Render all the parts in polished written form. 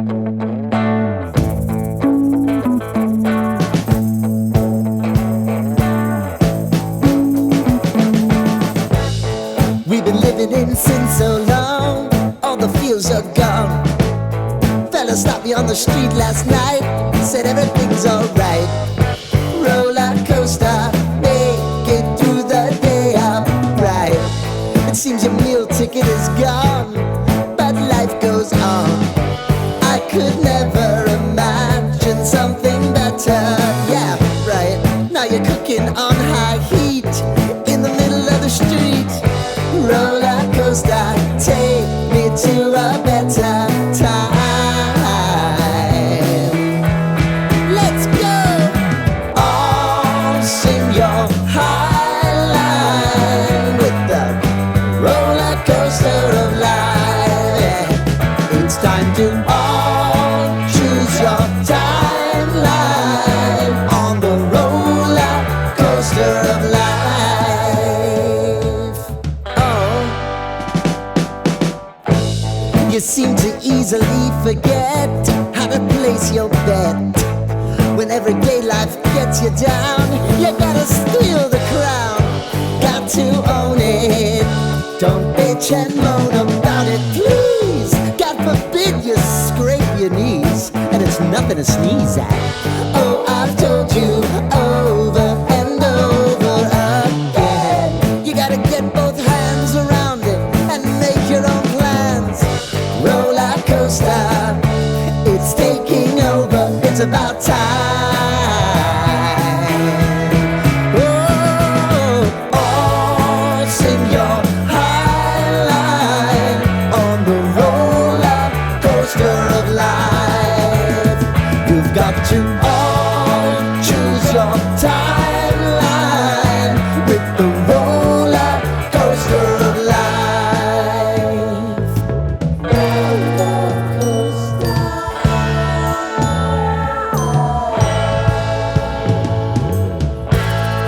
We've been living in sin so long, all the feels are gone. Fella stopped me on the street last night, said everything's alright. Roller coaster, make it through the day upright. It seems your meal ticket is gone, but life goes on. I could never imagine something better. Yeah, right. Now you're cooking on high heat in the middle of the street. Roller coaster, take me to a better time. Let's go! All sing your high line with the roller coaster of life. It's time to all choose your timeline on the roller coaster of life. You seem to easily forget how to place your bet. When everyday life gets you down, you gotta steal the crown. Got to own it. Don't bitch and moan about it, please. God forbid you scrape your knees, and it's nothing to sneeze at. Oh, I've told you over and over again. You gotta get both hands around it and make your own plans. Roller coaster, it's taking over, it's about time. Oh, all sing your high line on the roller coaster of life. You've got to all choose your timeline with the roller coaster of life.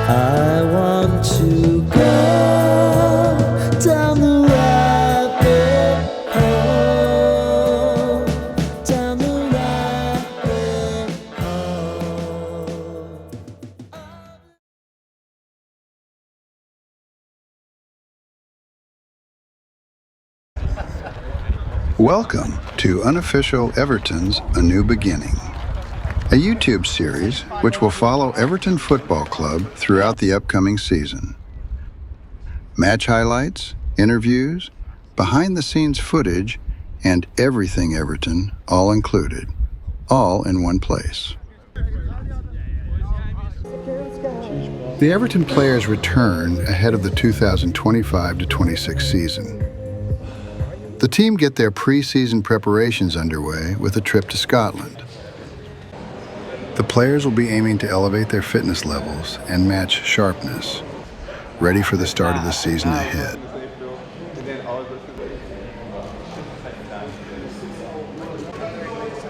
I want to go down the rabbit hole, down the rabbit hole. Welcome to Unofficial Everton's A New Beginning, a YouTube series which will follow Everton Football Club throughout the upcoming season. Match highlights, interviews, behind-the-scenes footage, and everything Everton, all included, all in one place. The Everton players return ahead of the 2025-26 season. The team get their pre-season preparations underway with a trip to Scotland. The players will be aiming to elevate their fitness levels and match sharpness, ready for the start of the season ahead.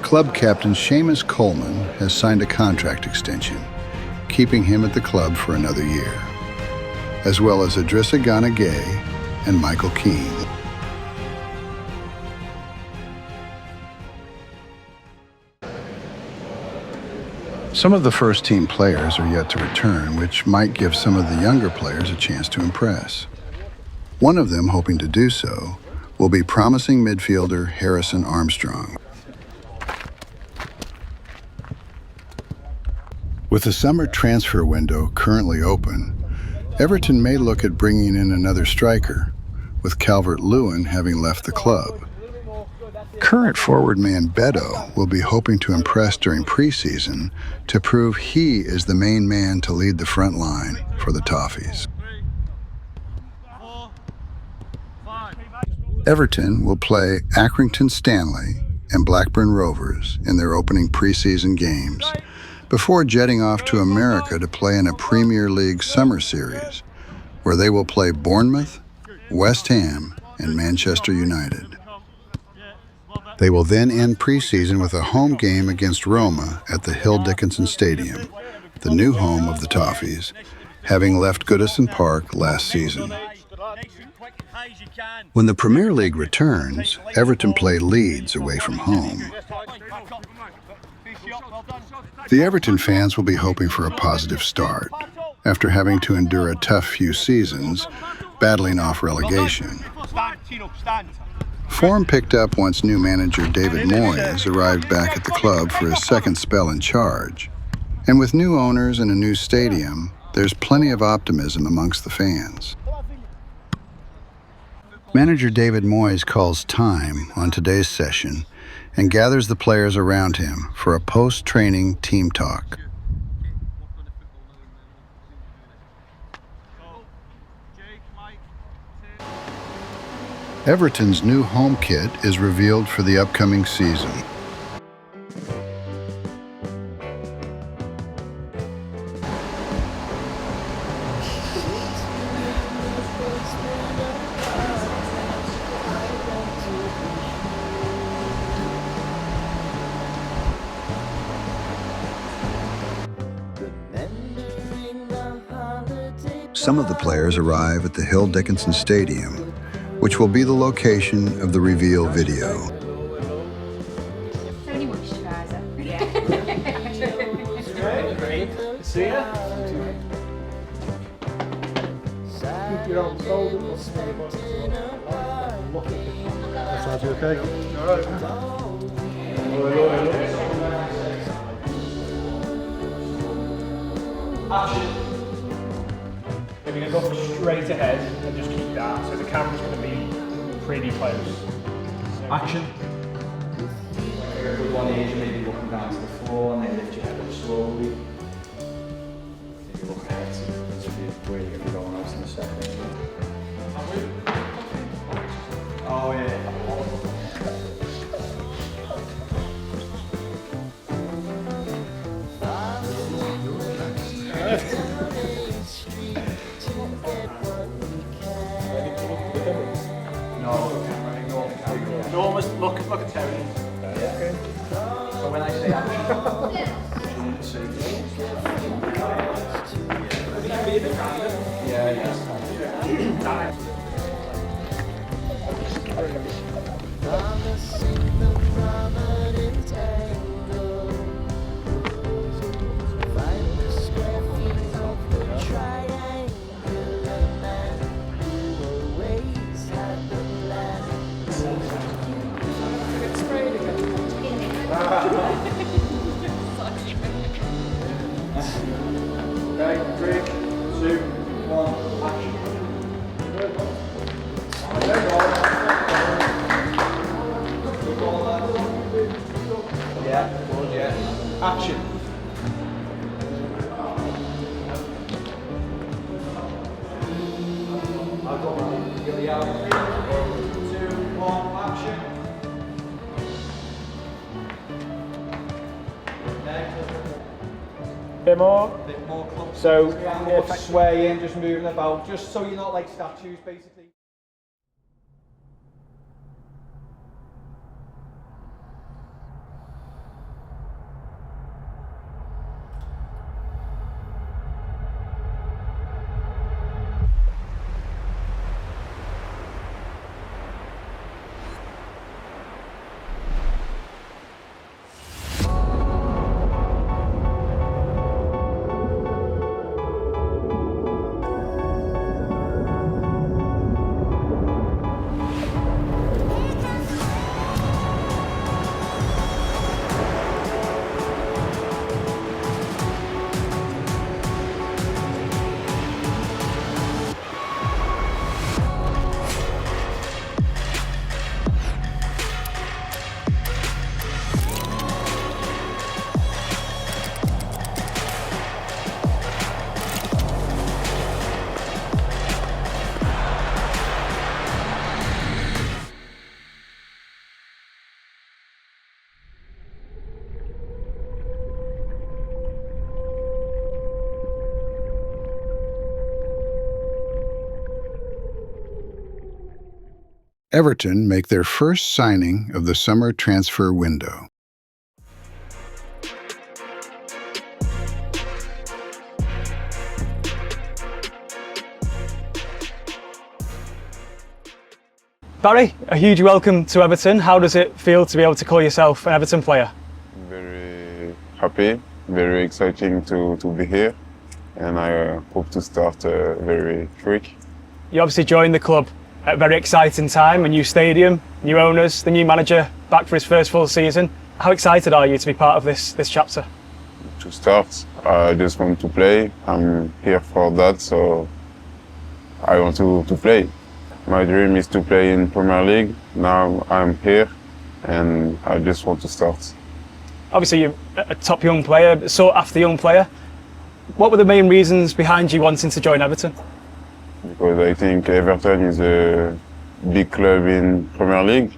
Club captain Seamus Coleman has signed a contract extension, keeping him at the club for another year, as well as Idrissa Gana Gueye and Michael Keane. Some of the first-team players are yet to return, which might give some of the younger players a chance to impress. One of them, hoping to do so, will be promising midfielder Harrison Armstrong. With the summer transfer window currently open, Everton may look at bringing in another striker, with Calvert-Lewin having left the club. Current forward man Beto will be hoping to impress during preseason to prove he is the main man to lead the front line for the Toffees. Everton will play Accrington Stanley and Blackburn Rovers in their opening preseason games before jetting off to America to play in a Premier League summer series where they will play Bournemouth, West Ham, and Manchester United. They will then end preseason with a home game against Roma at the Hill Dickinson Stadium, the new home of the Toffees, having left Goodison Park last season. When the Premier League returns, Everton play Leeds away from home. The Everton fans will be hoping for a positive start after having to endure a tough few seasons, battling off relegation. Form picked up once new manager David Moyes arrived back at the club for his second spell in charge. And with new owners and a new stadium, there's plenty of optimism amongst the fans. Manager David Moyes calls time on today's session and gathers the players around him for a post-training team talk. Everton's new home kit is revealed for the upcoming season. Some of the players arrive at the Hill Dickinson Stadium, which will be the location of the reveal video. See ya. That's you okay? Action. We're going to go straight ahead and just keep that, so the camera's going to be pretty close. Action. With one ear, you may be looking down to the floor and then lift your head up slowly. You look ahead to where you're going to go out in a second. Oh yeah. You almost look at Terry. Okay. So when I say action, Okay, 3, 2, 1, action. Yeah, good, yeah. Action. I'll go on. You'll yell 3, 2, 1, action. Bit more. Bit more close. So, More swaying, just moving about, just so you're not like statues, basically. Everton make their first signing of the summer transfer window. Barry, a huge welcome to Everton. How does it feel to be able to call yourself an Everton player? Very happy, very exciting to be here, and I hope to start very quick. You obviously joined the club at a very exciting time, a new stadium, new owners, the new manager back for his first full season. How excited are you to be part of this chapter? To start, I just want to play. I'm here for that, so I want to play. My dream is to play in Premier League. Now I'm here, and I just want to start. Obviously, you're a top young player, sought after young player. What were the main reasons behind you wanting to join Everton? Because I think Everton is a big club in Premier League.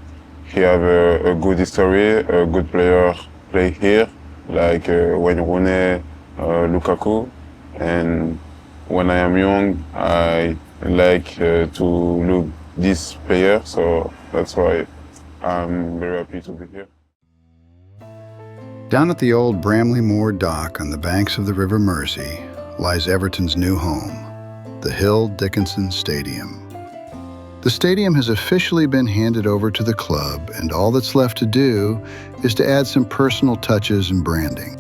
He have a good history, a good player play here, like Wayne Rooney, Lukaku. And when I am young, I like to look this player, so that's why I'm very happy to be here. Down at the old Bramley Moor dock on the banks of the River Mersey lies Everton's new home, the Hill Dickinson Stadium. The stadium has officially been handed over to the club, and all that's left to do is to add some personal touches and branding.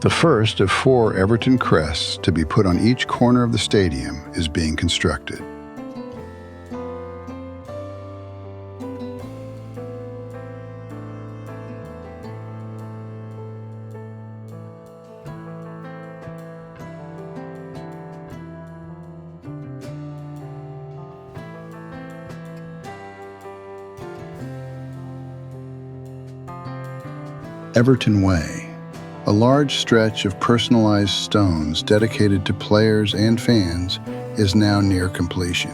The first of 4 Everton crests to be put on each corner of the stadium is being constructed. Everton Way, a large stretch of personalized stones dedicated to players and fans, is now near completion.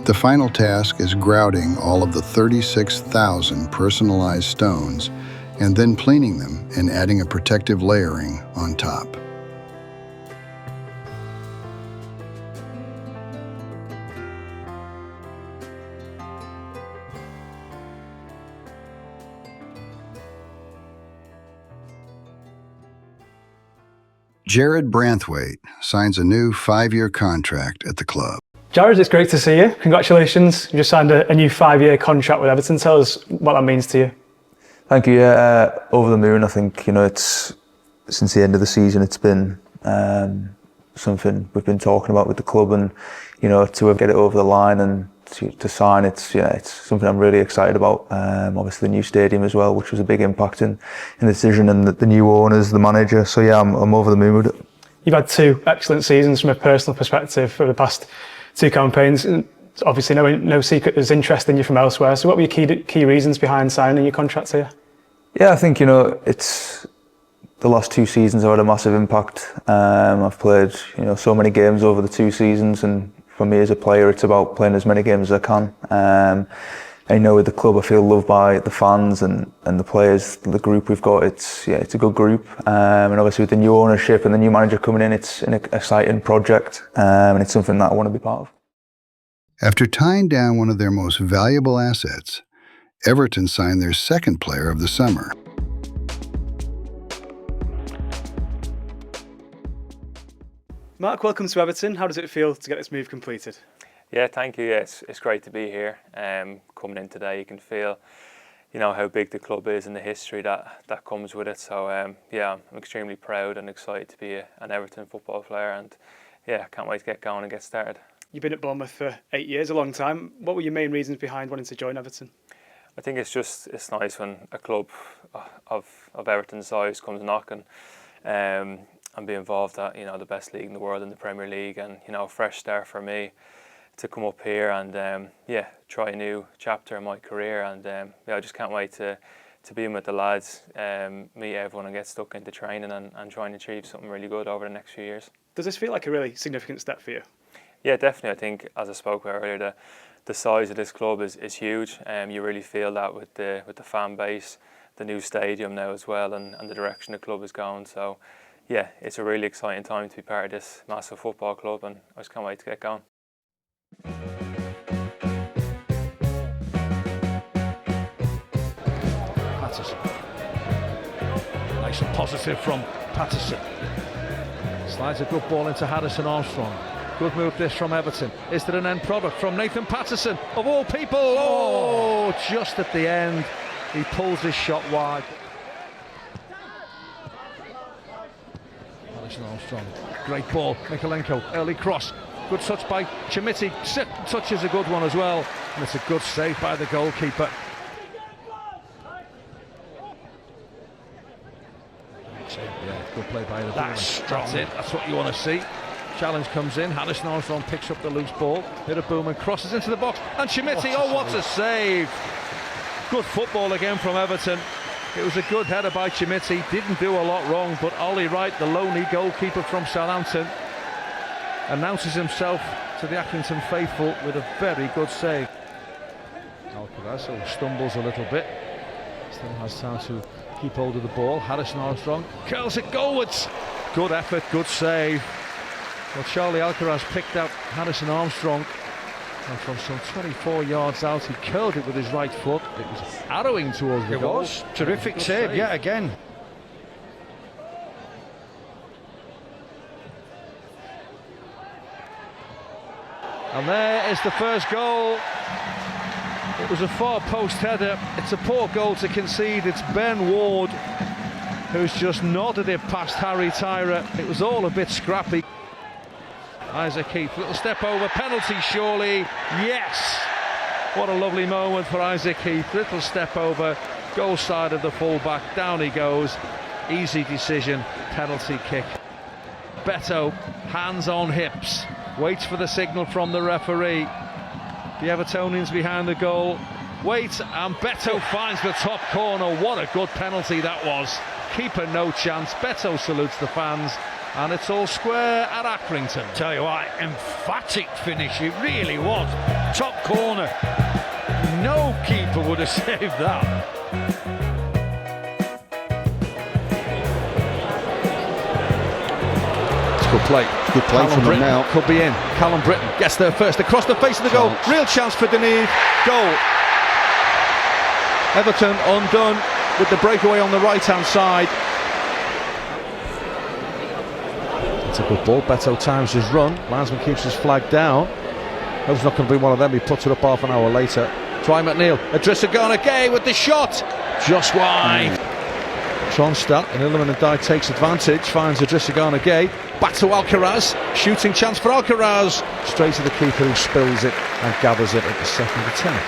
The final task is grouting all of the 36,000 personalized stones and then cleaning them and adding a protective layering on top. Jared Branthwaite signs a new 5-year contract at the club. Jared, it's great to see you. Congratulations. You just signed a new 5-year contract with Everton. Tell us what that means to you. Thank you. Over the moon. I think, it's since the end of the season, it's been something we've been talking about with the club, and to get it over the line and to sign, it's something I'm really excited about. Obviously the new stadium as well, which was a big impact in the decision, and the new owners, the manager. So yeah, I'm over the moon with it. You've had 2 excellent seasons from a personal perspective for the past 2 campaigns. And obviously no secret there's interest in you from elsewhere. So what were your key reasons behind signing your contract here? Yeah, I think, it's the last 2 seasons have had a massive impact. I've played, so many games over the 2 seasons, and for me as a player, it's about playing as many games as I can. With the club, I feel loved by the fans and the players, the group we've got. It's a good group. And obviously with the new ownership and the new manager coming in, it's an exciting project, and it's something that I want to be part of. After tying down one of their most valuable assets, Everton signed their 2nd player of the summer. Mark, welcome to Everton. How does it feel to get this move completed? Yeah, thank you. Yeah, it's great to be here. Coming in today, you can feel, how big the club is and the history that comes with it. So I'm extremely proud and excited to be an Everton football player, and can't wait to get going and get started. You've been at Bournemouth for 8 years, a long time. What were your main reasons behind wanting to join Everton? I think it's nice when a club of Everton's size comes knocking. And be involved at the best league in the world, in the Premier League, and a fresh start for me to come up here and try a new chapter in my career, and I just can't wait to be in with the lads, meet everyone and get stuck into training and try and achieve something really good over the next few years. Does this feel like a really significant step for you? Yeah, definitely. I think, as I spoke about earlier, the size of this club is huge. You really feel that with the fan base, the new stadium now as well, and the direction the club is going. So yeah, it's a really exciting time to be part of this massive football club, and I just can't wait to get going. Patterson. Nice and positive from Patterson. Slides a good ball into Harrison Armstrong. Good move this from Everton. Is there an end product from Nathan Patterson, of all people? Oh, just at the end, he pulls his shot wide. Alison Armstrong, great ball. Mikalenko, early cross. Good touch by Chimiti. Touch is a good one as well. And it's a good save by the goalkeeper. Yeah, good play by the That's it. That's what you want to see. Challenge comes in. Alison Armstrong picks up the loose ball. Bit of boom and crosses into the box. And Chimiti, what a save. Good football again from Everton. It was a good header by Chimiti. Didn't do a lot wrong, but Ollie Wright, the lonely goalkeeper from Southampton, announces himself to the Accrington faithful with a very good save. Alcaraz stumbles a little bit. Still has time to keep hold of the ball. Alison Armstrong curls it goalwards. Good effort, good save. Well, Charlie Alcaraz picked out Alison Armstrong, and from some 24 yards out he curled it with his right foot. It was arrowing towards the goal. It was. Terrific save yet again. And there is the first goal. It was a far post header. It's a poor goal to concede. It's Ben Ward who's just nodded it past Harry Tyra. It was all a bit scrappy. Isaac Heath, little step over, penalty surely. Yes! What a lovely moment for Isaac Heath. Little step over, goal side of the fullback. Down he goes. Easy decision, penalty kick. Beto, hands on hips, waits for the signal from the referee. The Evertonians behind the goal. Wait, and Beto finds the top corner. What a good penalty that was. Keeper no chance. Beto salutes the fans, and it's all square at Accrington. Tell you what, emphatic finish, it really was. Top corner. No keeper would have saved that. Good play. Good play Callum from Britton them now. could be in. Callum Britton gets there first, across the face of the goal. Real chance for Deneve. Goal. Everton undone with the breakaway on the right-hand side. It's a good ball. Beto times his run. Linesman keeps his flag down. That was not going to be one of them. He puts it up half an hour later. Try McNeil. Idrissa Gana Gay with the shot. Just wide. Tronstadt, and Illumin and Dye takes advantage, finds Idrissa Gana Gay. Back to Alcaraz, shooting chance for Alcaraz. Straight to the keeper who spills it and gathers it at the second attempt.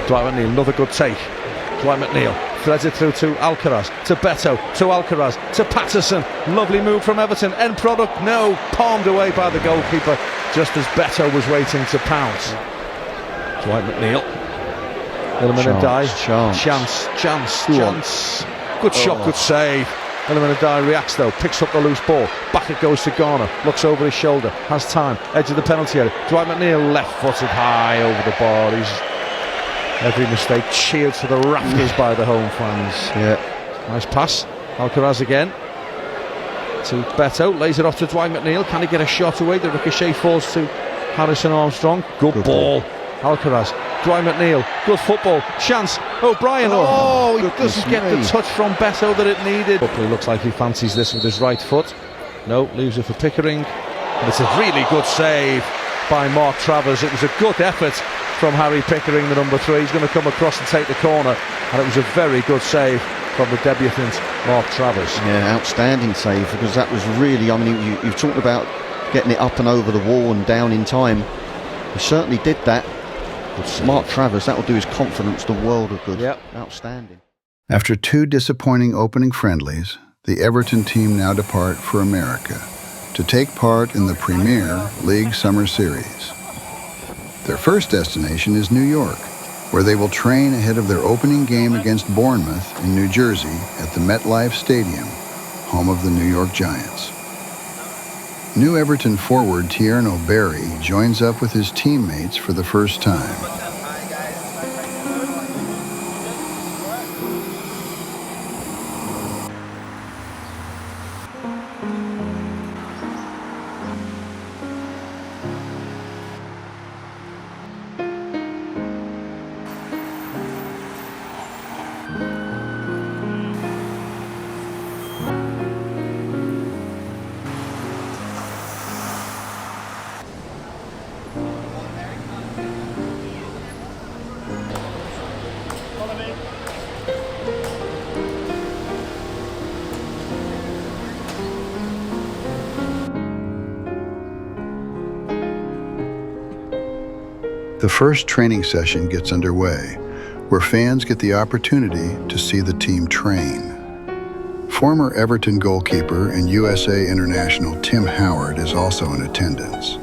Dwight McNeil, another good take. Dwight McNeil threads it through to Alcaraz, to Beto, to Alcaraz, to Patterson. Lovely move from Everton. End product, no. Palmed away by the goalkeeper just as Beto was waiting to pounce. Dwight McNeil. Illumin and Dye. Chance. Good shot, good save. Illumin and Dye reacts though, picks up the loose ball. Back it goes to Garner, looks over his shoulder, has time, edge of the penalty area. Dwight McNeil left-footed high over the bar. Every mistake cheered to the rafters by the home fans. Yeah. Nice pass. Alcaraz again. To Beto, lays it off to Dwight McNeil. Can he get a shot away? The ricochet falls to Alison Armstrong. Good ball. Alcaraz. Dwight McNeil, good football, chance, O'Brien, he doesn't get the touch from Beto that it needed. Buckley looks like he fancies this with his right foot. No, leaves it for Pickering. And it's a really good save by Mark Travers. It was a good effort from Harry Pickering, the number 3. He's going to come across and take the corner, and it was a very good save from the debutant Mark Travers. Yeah, outstanding save, because that was really, I mean, you've talked about getting it up and over the wall and down in time. He certainly did that. Mark Travers, that will do his confidence the world of good. Yep. Outstanding. After 2 disappointing opening friendlies, the Everton team now depart for America to take part in the Premier League Summer Series. Their first destination is New York, where they will train ahead of their opening game against Bournemouth in New Jersey at the MetLife Stadium, home of the New York Giants. New Everton forward Tierno Barry joins up with his teammates for the first time. The first training session gets underway, where fans get the opportunity to see the team train. Former Everton goalkeeper and USA international Tim Howard is also in attendance.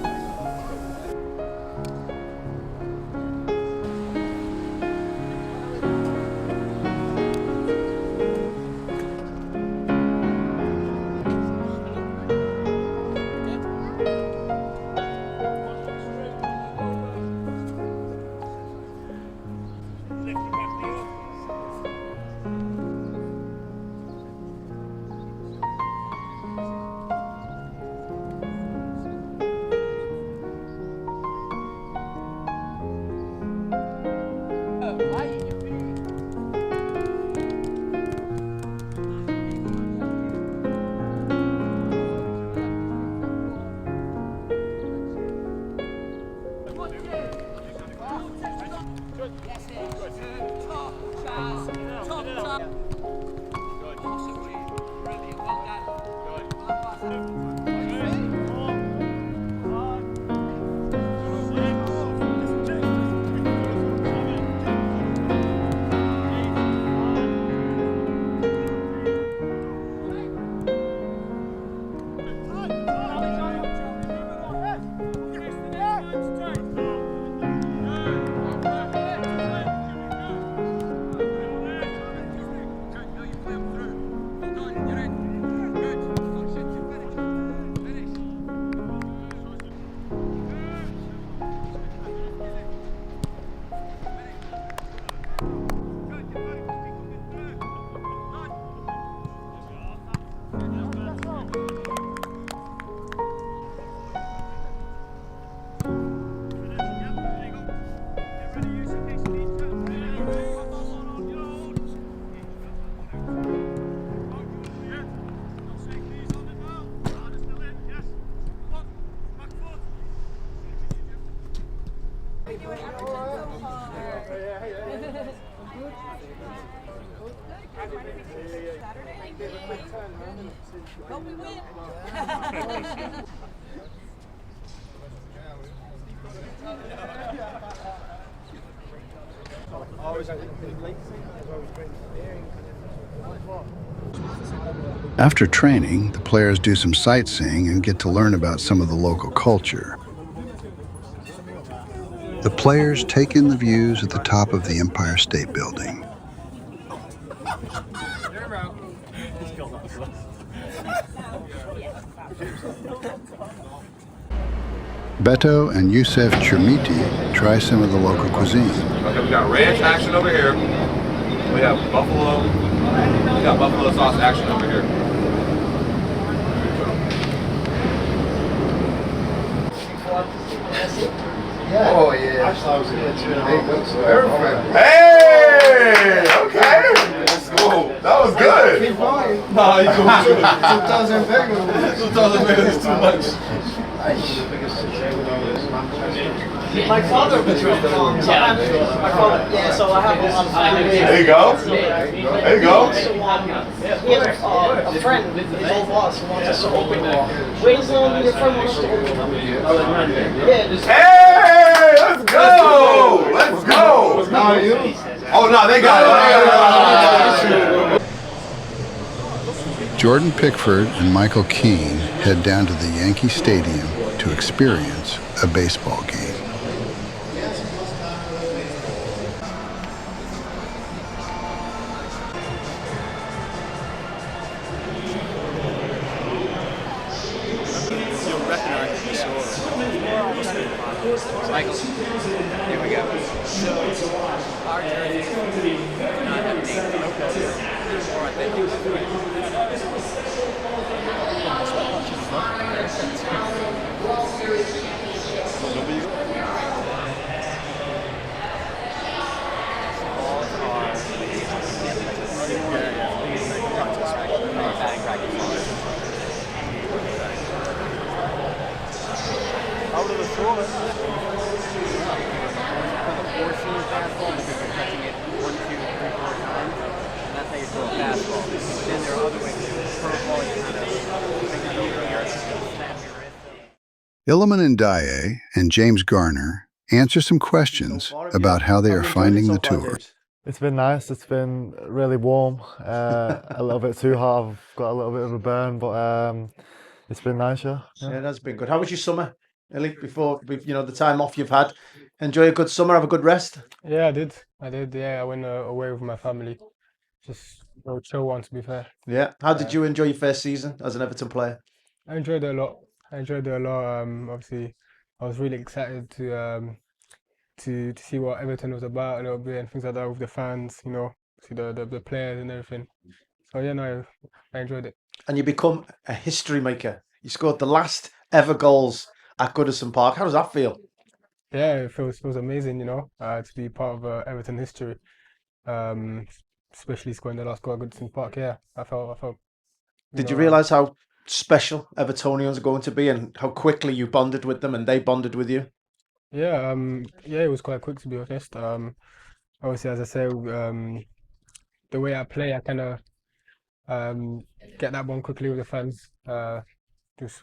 After training, the players do some sightseeing and get to learn about some of the local culture. The players take in the views at the top of the Empire State Building. Beto and Youssef Chermiti try some of the local cuisine. Okay, we got ranch action over here. We have buffalo. We got buffalo sauce action over here. Oh yeah. Hey! Okay. That's cool. That was good. Keep going. Nah, you doing 2,000 big. 2,000 big is too much. My father was from my father, yeah, so I have There you go. There you go. He has a friend, his old boss, who wants us to open where's your friend wants to open yeah, hey, let's go! Let's go! How are you? Oh no, they got it. Jordan Pickford and Michael Keane head down to the Yankee Stadium to experience a baseball game. Michael, here we go. Our jerseys do not have names on them. Or I think out of the throw it. Four seam fastball because you're catching it 1, 2, 3, 4 times. And that's how you throw a fastball. But then there are other ways to do it. Curveball, you kind of snap your wrist. Iliman Ndiaye and James Garner answer some questions about how they are finding the tour. It's been nice. It's been really warm. A little bit too hot. I've got a little bit of a burn, but it's been nice, yeah. Yeah, it has been good. How was your summer, Ellie? Before the time off you've had, enjoy a good summer, have a good rest. Yeah, I did. Yeah, I went away with my family. Just a chill one, to be fair. Yeah. How did you enjoy your first season as an Everton player? I enjoyed it a lot. Obviously, I was really excited to see what Everton was about a little bit and things like that with the fans, see the players and everything. So yeah, no, I enjoyed it. And you become a history maker. You scored the last ever goals at Goodison Park. How does that feel? Yeah, it feels amazing, to be part of Everton history. Especially scoring the last goal at Goodison Park. Yeah, I felt. Did you realise how special Evertonians are going to be and how quickly you bonded with them and they bonded with you? Yeah, it was quite quick, to be honest. Obviously, as I say, the way I play, I kind of get that one quickly with the fans,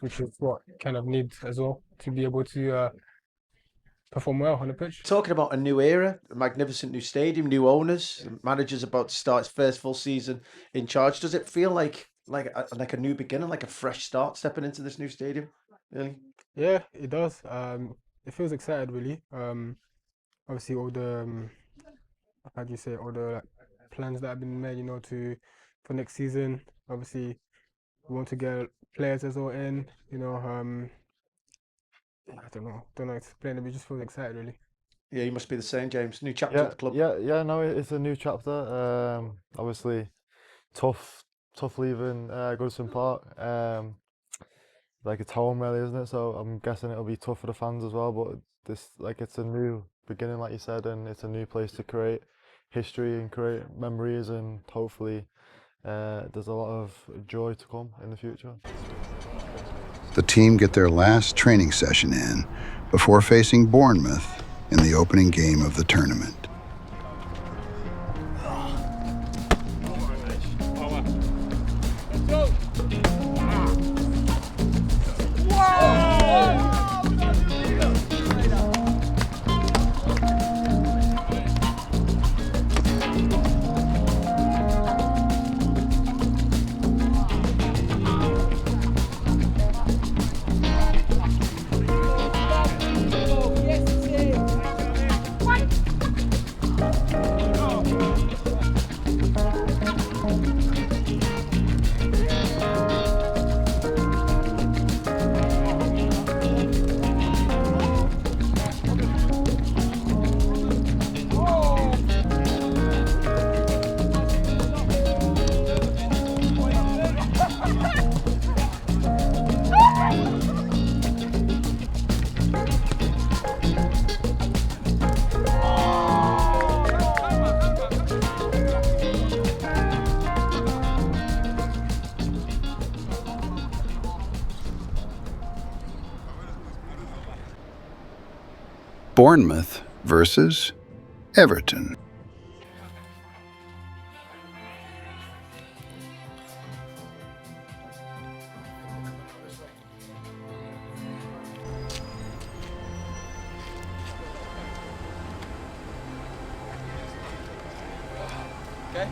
which is what kind of need as well to be able to perform well on the pitch. Talking about a new era, a magnificent new stadium, new owners, the manager's about to start his first full season in charge. Does it feel like a new beginning, like a fresh start, stepping into this new stadium? Really? Yeah, it does. It feels excited, really. Obviously, all the how do you say, all the plans that have been made, for next season. Obviously, we want to get players as well in. I don't know how to explain it. We just feel excited, really. Yeah, you must be the same, James. New chapter at the club. Yeah. No, it's a new chapter. Obviously, tough leaving Goodison Park. Like it's home, really, isn't it? So I'm guessing it'll be tough for the fans as well. But it's a new beginning, like you said, and it's a new place to create history and create memories, and hopefully there's a lot of joy to come in the future. The team get their last training session in before facing Bournemouth in the opening game of the tournament. Bournemouth versus Everton. Okay.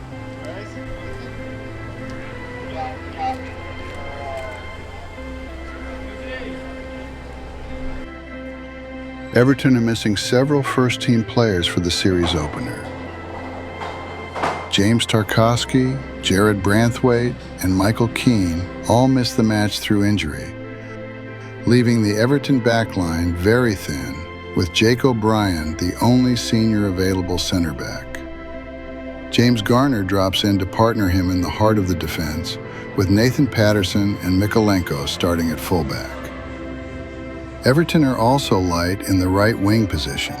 Everton are missing several first-team players for the series opener. James Tarkowski, Jared Branthwaite, and Michael Keane all missed the match through injury, leaving the Everton backline very thin, with Jake O'Brien the only senior available center back. James Garner drops in to partner him in the heart of the defense, with Nathan Patterson and Mikolenko starting at fullback. Everton are also light in the right wing position,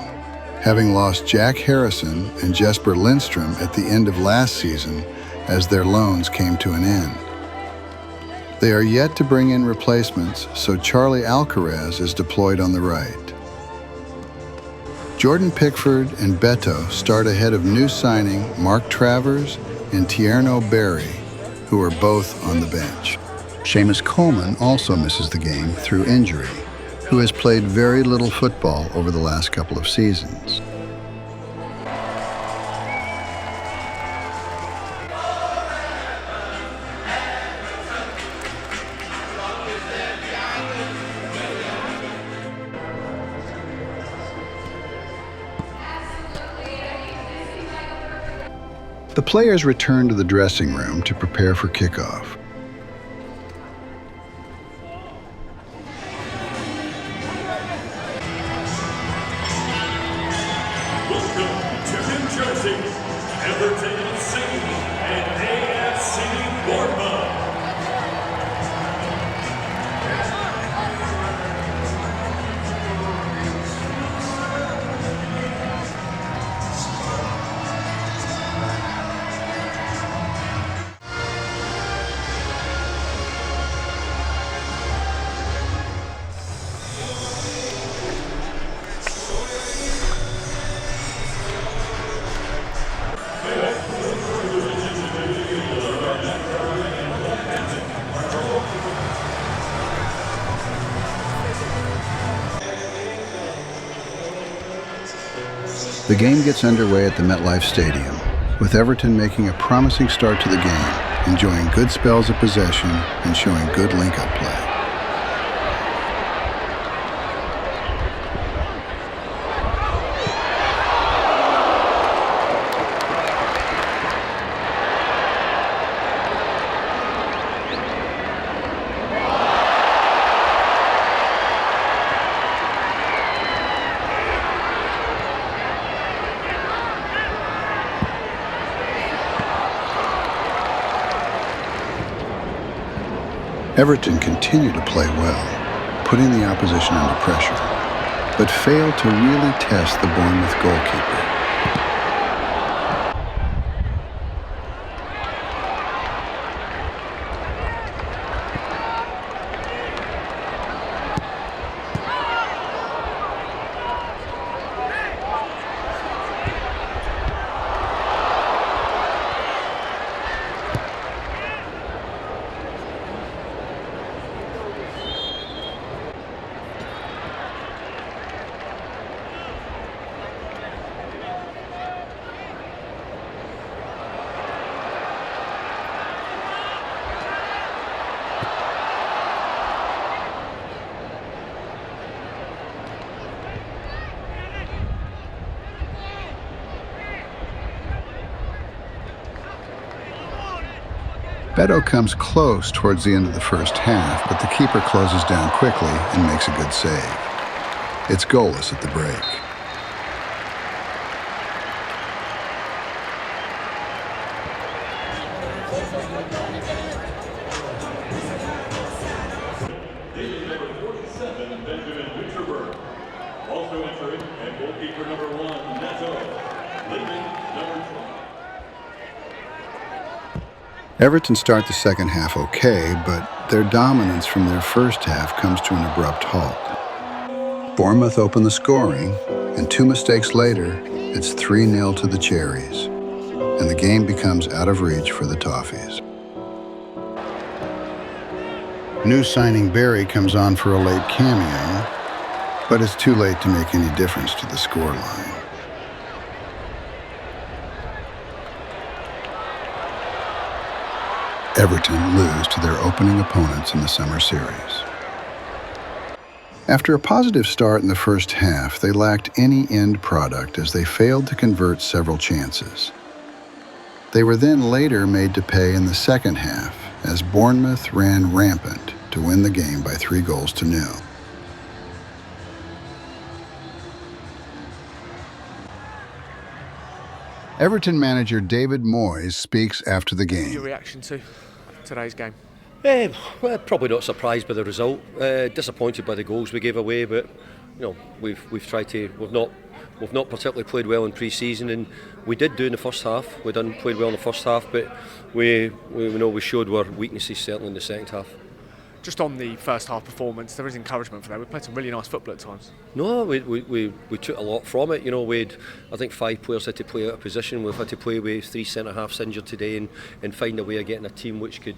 having lost Jack Harrison and Jesper Lindstrom at the end of last season as their loans came to an end. They are yet to bring in replacements, so Charlie Alcaraz is deployed on the right. Jordan Pickford and Beto start ahead of new signing Mark Travers and Tierno Berry, who are both on the bench. Seamus Coleman also misses the game through injury, who has played very little football over the last couple of seasons. The players return to the dressing room to prepare for kickoff. Welcome to New Jersey, Everton F.C. and AFC Bournemouth. The game gets underway at the MetLife Stadium, with Everton making a promising start to the game, enjoying good spells of possession and showing good link-up play. Everton continued to play well, putting the opposition under pressure, but failed to really test the Bournemouth goalkeeper. Beto comes close towards the end of the first half, but the keeper closes down quickly and makes a good save. It's goalless at the break. Also entering, and goalkeeper number 1, Neto, leaving number 12. Everton start the second half okay, but their dominance from their first half comes to an abrupt halt. Bournemouth open the scoring, and 2 mistakes later, it's 3-0 to the Cherries, and the game becomes out of reach for the Toffees. New signing Barry comes on for a late cameo, but it's too late to make any difference to the scoreline. Everton lose to their opening opponents in the summer series. After a positive start in the first half, they lacked any end product as they failed to convert several chances. They were then later made to pay in the second half as Bournemouth ran rampant to win the game by 3-0. Everton manager David Moyes speaks after the game. Your reaction to today's game? Well, probably not surprised by the result. Disappointed by the goals we gave away, but you know we've tried to. We've not particularly played well in pre-season, and we did do in the first half. We done played well in the first half, but we know we showed our weaknesses certainly in the second half. just on the first half performance, there is encouragement for that. We played some really nice football at times. No, we took a lot from it. You know, I think 5 players had to play out of position. We've had to play with 3 centre-halves injured today and find a way of getting a team which could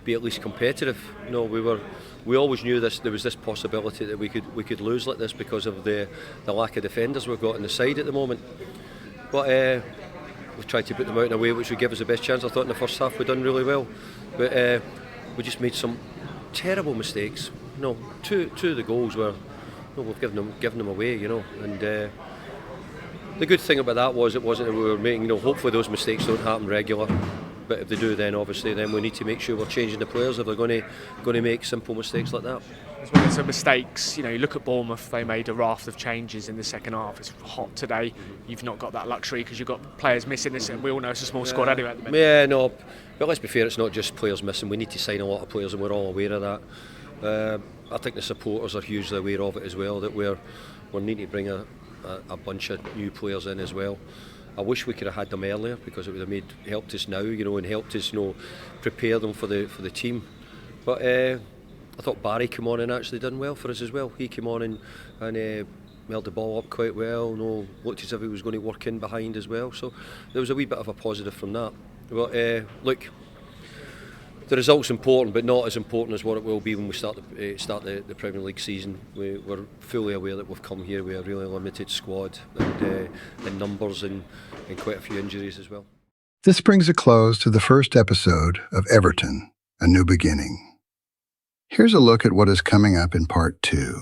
be at least competitive. You know, we always knew there was this possibility that we could lose like this because of the lack of defenders we've got on the side at the moment. But we've tried to put them out in a way which would give us the best chance. I thought in the first half we've done really well, but we just made some terrible mistakes. You know, two of the goals were, we've given them away. You know, and the good thing about that was it wasn't that we were making. You know, hopefully those mistakes don't happen regular. But if they do, then obviously we need to make sure we're changing the players if they're going to make simple mistakes like that. As well as the mistakes, you know, you look at Bournemouth, they made a raft of changes in the second half. It's hot today. You've not got that luxury because you've got players missing this, and we all know it's a small squad anyway at the minute. Yeah, no, but let's be fair, it's not just players missing. We need to sign a lot of players, and we're all aware of that. I think the supporters are hugely aware of it as well, that we're needing to bring a bunch of new players in as well. I wish we could have had them earlier because it would have helped us now, you know, and helped us, you know, prepare them for the team. But I thought Barry came on and actually done well for us as well. He came on and held the ball up quite well. No, looked as if he was going to work in behind as well. So there was a wee bit of a positive from that. But look, the result's important, but not as important as what it will be when we start the Premier League season. We're fully aware that we've come here with a really limited squad and numbers and quite a few injuries as well. This brings a close to the first episode of Everton, A New Beginning. Here's a look at what is coming up in part 2.